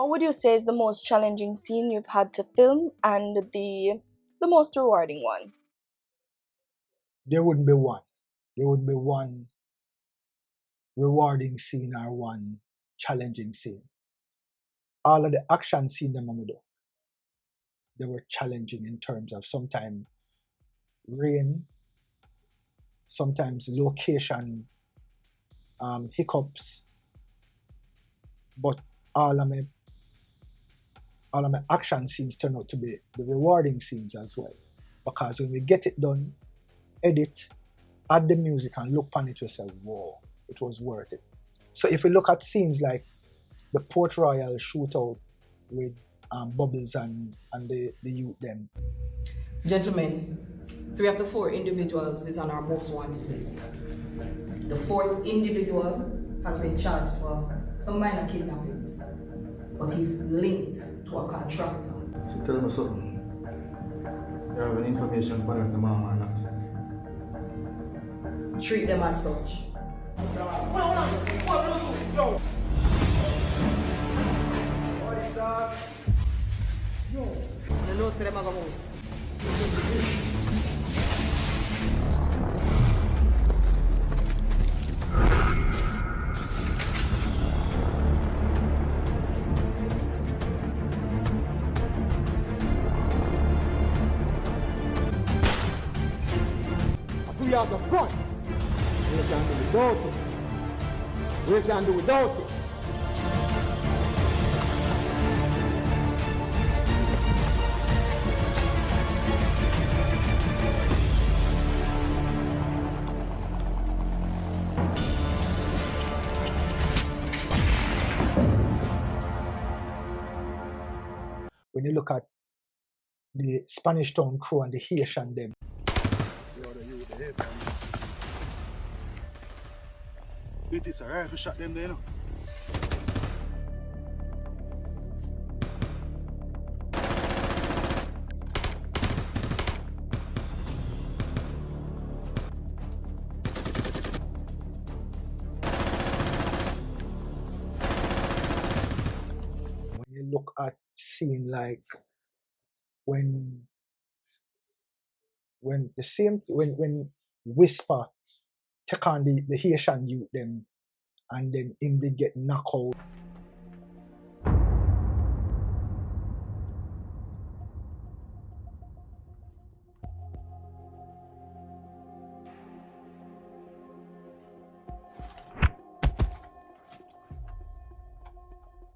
What would you say is the most challenging scene you've had to film and the most rewarding one? There wouldn't be one. There wouldn't be one rewarding scene or one challenging scene. All of the action scene them do, they were challenging in terms of sometimes rain, sometimes location hiccups, but all of my action scenes turn out to be the rewarding scenes as well. Because when we get it done, edit, add the music and look on it, we say, whoa, it was worth it. So if we look at scenes like the Port Royal shootout with Bubbles and the youth them. Gentlemen, 3 of the 4 individuals is on our most wanted list. The 4th individual has been charged for some minor kidnappings, but he's linked to a contractor. So tell me something. You have any information for the mom or not? Treat them as such. What is that? You know, say them are gonna move. We have the gun. We can do without it. We can do without it. When you look at the Spanish Town crew and the Haitian them, It is a rifle shot them there, you know. when you look at scene like when Whisper take on the Haitian youth them and then him they get knocked out.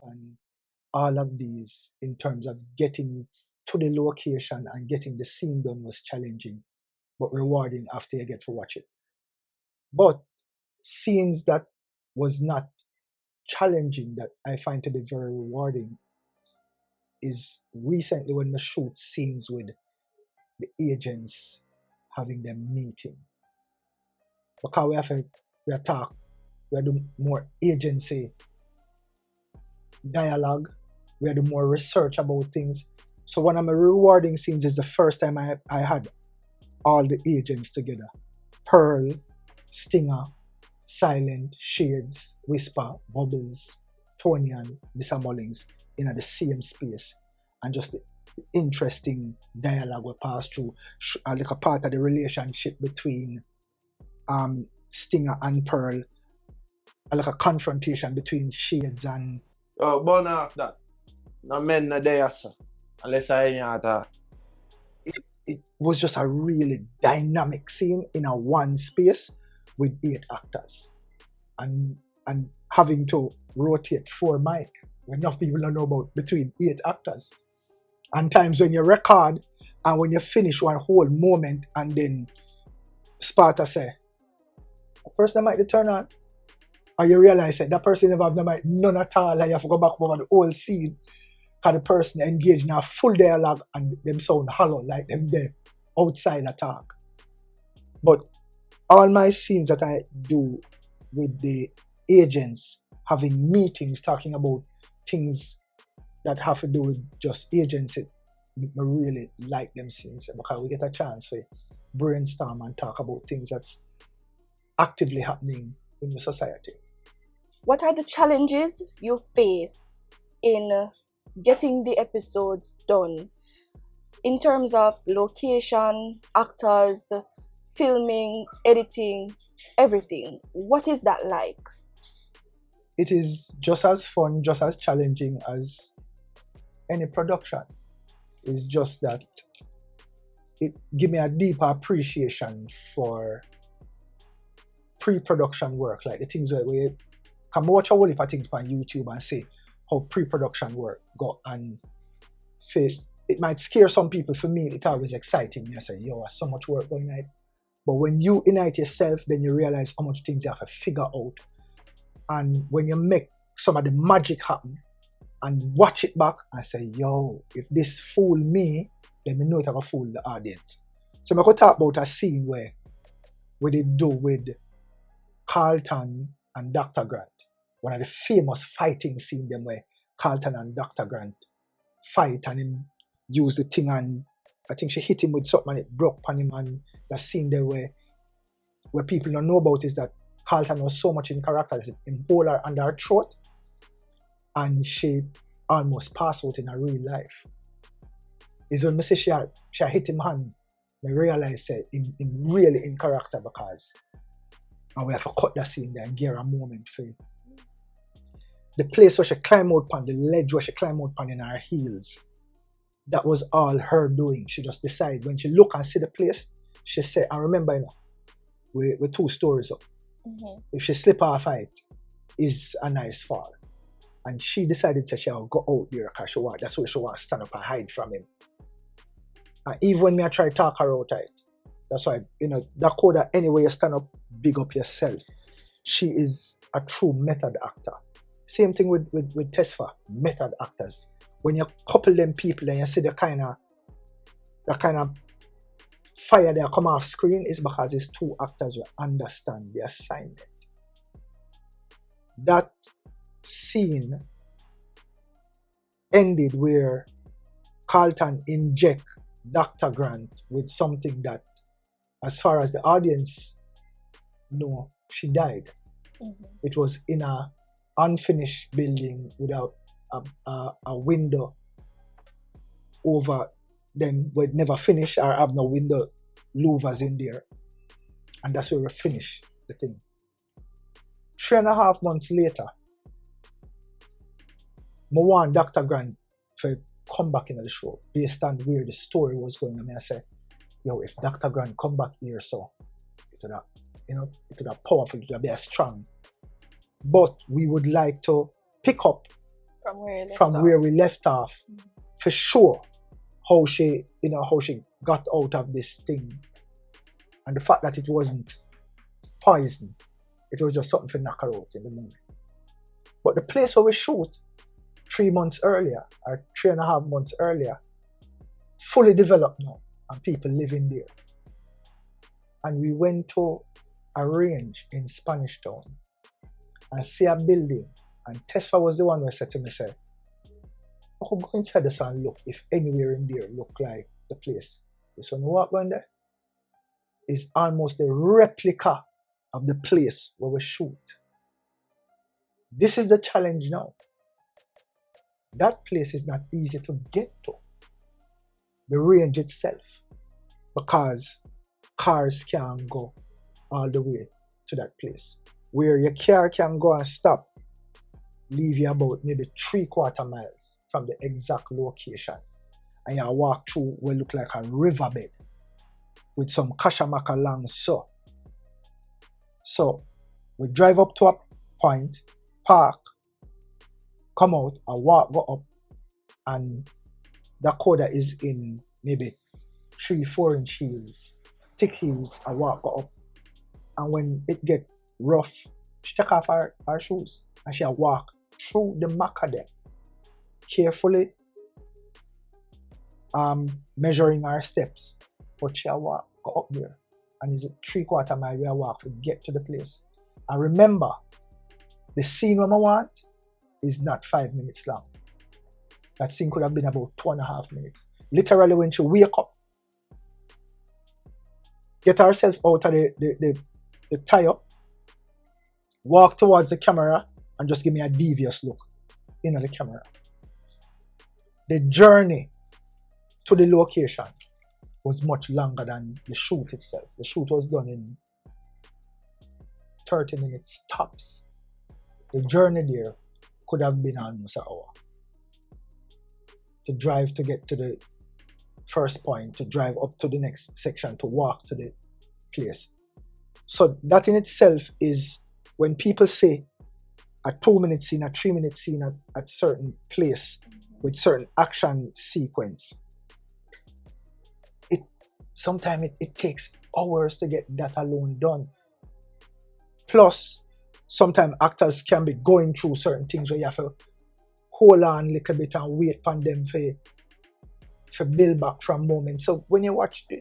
And all of these in terms of getting to the location and getting the scene done was challenging but rewarding after you get to watch it. But scenes that was not challenging that I find to be very rewarding is recently when we shoot scenes with the agents having them meeting. Because we talk, we do more agency dialogue, we do more research about things. So one of my rewarding scenes is the first time I had all the agents together. Pearl, Stinger, Silent, Shades, Whisper, Bubbles, Tony and Mr. Mullings in the same space. And just the interesting dialogue we pass through, like a part of the relationship between Stinger and Pearl, like a confrontation between Shades and... Oh, burn off that. No men no there, sir. Unless I ain't at It was just a really dynamic scene in a one space with 8 actors. And having to rotate 4 mic when enough people don't know about between 8 actors. And times when you record and when you finish one whole moment and then Sparta say, a person might turn on, or you realize that person never have no mic, none at all, and you have to go back over the whole scene because the person engaged in a full dialogue and them sound hollow like them there outside a talk. But all my scenes that I do with the agents, having meetings, talking about things that have to do with just agency, I really like them scenes because we get a chance to brainstorm and talk about things that's actively happening in the society. What are the challenges you face in getting the episodes done in terms of location, actors, filming, editing, everything? What is that like? It is just as fun, just as challenging as any production. It's just that it give me a deeper appreciation for pre-production work, like the things where we can watch a whole heap of things on YouTube and see how pre-production work go, and it might scare some people. For me, it's always exciting. I say, yo, there's so much work going on. But when you unite yourself, then you realize how much things you have to figure out. And when you make some of the magic happen and watch it back and say, yo, if this fool me, then we know it have a fool the audience. So I'm going to talk about a scene where we did do with Carlton and Dr. Grant. One of the famous fighting scenes them where Carlton and Dr. Grant fight and him use the thing, and I think she hit him with something and it broke on him, and that scene there where people don't know about is that Carlton was so much in character that him hold her under her throat and she almost passed out in her real life. Is when I say she hit him hand, I realized that him really in character, because and we have to cut that scene there and give her a moment for it. The place where she climbed out on, the ledge where she climbed out on in her heels, that was all her doing. She just decided when she look and see the place, she said, I remember, you know, we're 2 stories up. Mm-hmm. If she slip off it, is a nice fall. And she decided that she'll go out there because that's where she want to stand up and hide from him. And even when I try to talk her out of it, that's why, you know, that code that anyway you stand up, big up yourself. She is a true method actor. Same thing with Tesfa, method actors. When you couple them people and you see the kind of fire that come off screen, is because it's 2 actors who understand the assignment. That scene ended where Carlton inject Dr. Grant with something that, as far as the audience know, she died. Mm-hmm. It was in a unfinished building without a window over them, where it never finished or have no window louvers in there. And that's where we finish the thing. 3.5 months later, I want Dr. Grant to come back into the show based on where the story was going. I said, yo, if Dr. Grant come back here, so it would have, you know, it would have powerful, it would have been strong. But we would like to pick up from where we left off, mm-hmm. for sure, how she got out of this thing, and the fact that it wasn't poison, it was just something to knock her out in the moment. But the place where we shoot 3 months earlier, or 3.5 months earlier, fully developed now, and people living there. And we went to a range in Spanish Town and see a building, and Tesfa was the one who said to me, I'll go inside this and look if anywhere in there look like the place. This one walk on there is almost a replica of the place where we shoot. This is the challenge now. That place is not easy to get to. The range itself, because cars can't go all the way to that place. Where your car can go and stop, leave you about maybe 3/4 miles from the exact location. And you walk through what look like a riverbed with some kashamaka along so. So we drive up to a point, park, come out, and walk, go up, and the coda is in maybe 3-4 inch heels, thick heels, and walk, go up. And when it get rough, she take off her shoes and she walk through the macadam, carefully measuring her steps, but she walk, go up there, and it's a 3/4 mile we walk to get to the place. And remember, the scene I want is not 5 minutes long. That scene could have been about 2.5 minutes. Literally, when she wake up, get herself out of the tie-up, walk towards the camera, and just give me a devious look into the camera. the journey to the location was much longer than the shoot itself. The shoot was done in 30 minutes tops. The journey there could have been almost an hour. To drive to get to the first point, to drive up to the next section, to walk to the place. So that in itself is when people say a 2-minute scene, a 3-minute scene at certain place with certain action sequence, sometimes it takes hours to get that alone done. Plus, sometimes actors can be going through certain things where you have to hold on a little bit and wait for them for build back from moments. So when you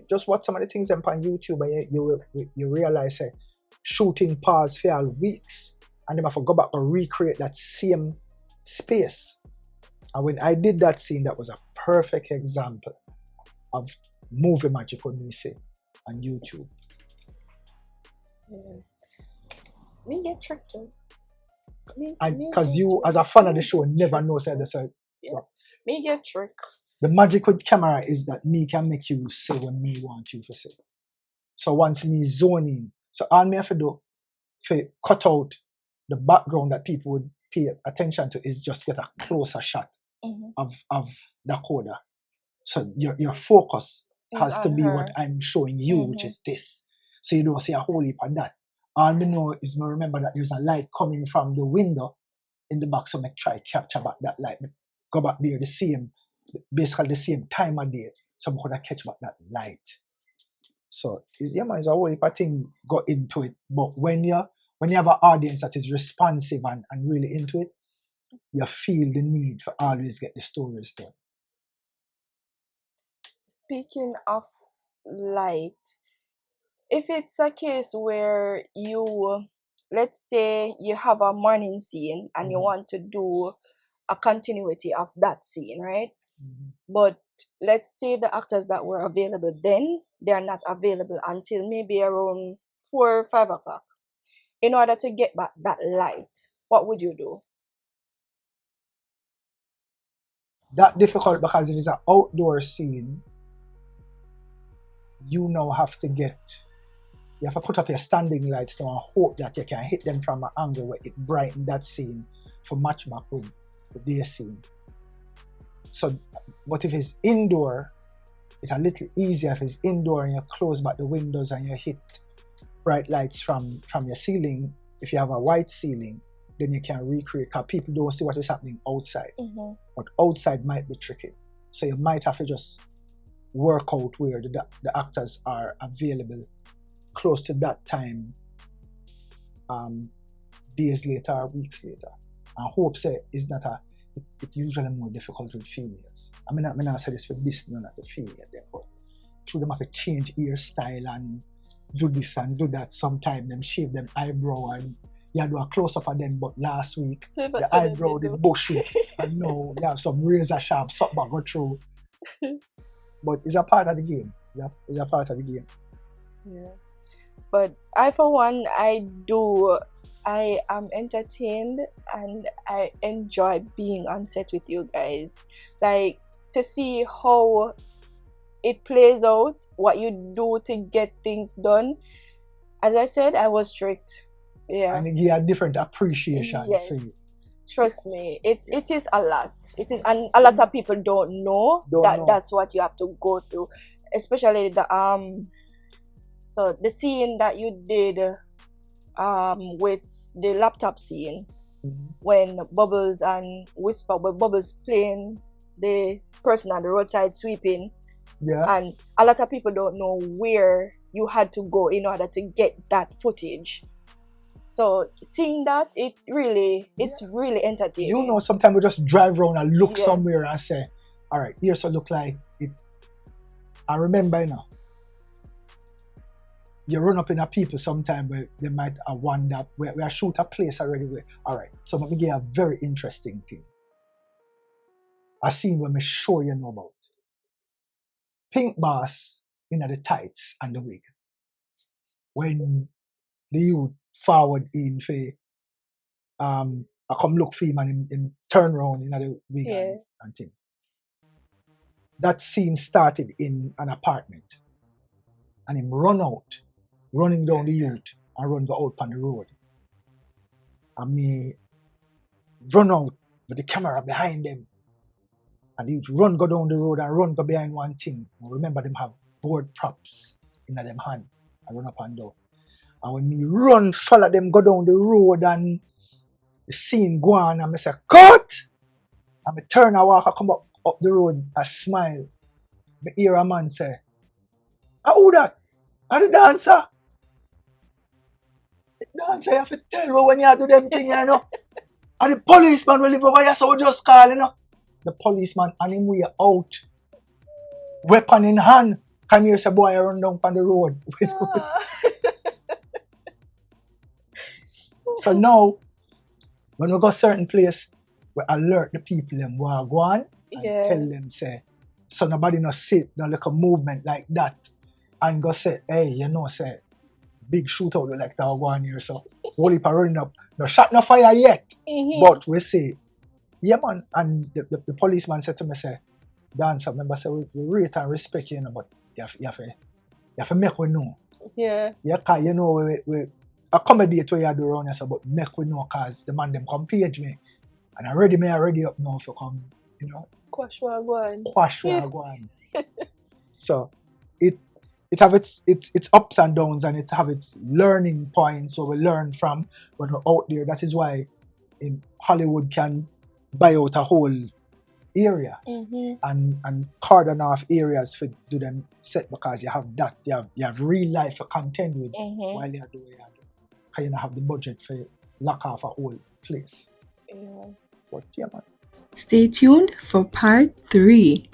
just watch some of the things on YouTube, and you realize shooting pause for all weeks, and then I have to go back and recreate that same space. And when I did that scene, that was a perfect example of movie magic, what me say, on YouTube. Yeah. Me get tricked too. Because you, as a fan of the show, never know Me get tricked. the magic with camera is that me can make you say what me want you to say. So once me zone in, so all me have to do to cut out the background that people would pay attention to is just get a closer shot of the coda. So your focus has to be what I'm showing you, which is this. So you don't see a whole heap of that. All me know is me remember that there's a light coming from the window in the back, so me try capture back that light. Me go back there basically the same time of day, so I could catch back that light. So it's a whole heap of thing go into it. But when you have an audience that is responsive and really into it, you feel the need for always get the stories done. Speaking of light, if it's a case where let's say you have a morning scene and you want to do a continuity of that scene, right? But let's say the actors that were available then, they're not available until maybe around 4 or 5 o'clock. In order to get back that light, what would you do? That difficult because if it's an outdoor scene, you now have to put up your standing lights now and hope that you can hit them from an angle where it brightens that scene for match back with the day scene. So, but if it's indoor, it's a little easier if it's indoor and you close back the windows and you hit bright lights from your ceiling. If you have a white ceiling, then you can recreate, because people don't see what is happening outside. But outside might be tricky. So you might have to just work out where the actors are available close to that time, days later or weeks later. And hope is not it's usually more difficult with females. I mean, I say this for this, none of the female there, but through them have to change hairstyle and do this and do that. Sometimes them shave them eyebrow and you do a close up of them, but last week the eyebrow did bushy and now you have some razor sharp something go through. But it's a part of the game. Yeah, it's a part of the game. Yeah. But I, for one, I am entertained and I enjoy being on set with you guys. Like, to see how it plays out, what you do to get things done. As I said, I was strict. Yeah. And you have different appreciation for you. Trust me, it is a lot. It is, and a lot of people don't know that's what you have to go through. Especially so the scene that you did with the laptop scene, when Bubbles and Whisper, when Bubbles playing the person on the roadside sweeping, and a lot of people don't know where you had to go in order to get that footage. So seeing that, it's really entertaining. You know, sometimes we just drive around and look somewhere and say, all right, here's what look like it. I remember, you know, you run up in a people sometime where they might wonder where I shoot a place already. All right, so let me give you a very interesting thing. A scene where me sure you know about. Pink Boss in the tights and the wig. When the youth forward in for I come look for him and him turn around in the wig and thing. that scene started in an apartment. And him run out, running down the youth and run go out on the road. And me run out with the camera behind them. And the youth run go down the road and run go behind one thing. And remember them have board props in them hand and run up and down. And when me run, follow them go down the road and the scene go on and I say, cut! And I turn and walk, I come up the road, I smile. I hear a man say, who that? And the dancer. The dancer, you have to tell me when you do them things, you know. And the policeman will live over here, so we just call, you know. The policeman and him way out, weapon in hand. Can you say, boy, I run down on the road? So now, when we go certain place, we alert the people them who are going and tell them, say, so nobody no sit, no like a movement like that. And go say, hey, you know, say, big shootout we like that go on here, so whole heap are running up. No shot, no fire yet. But we say, yeah man, and the policeman said to me, say, dancer, remember, say, we rate and respect you, know, but you have to make we know. Yeah. Yeah, cause you know, we accommodate what you do around here, so, but make we know, cause the man them come page me. And I ready up now for come, you know. Quash wagwan. So it have its ups and downs and it have its learning points. So we learn from when we're out there. That is why in Hollywood can buy out a whole area and cordon off areas for do them set because you have that. You have real life to contend with while you're doing it. Because you don't have the budget for lock off a whole place. Yeah. But yeah man. Stay tuned for part 3.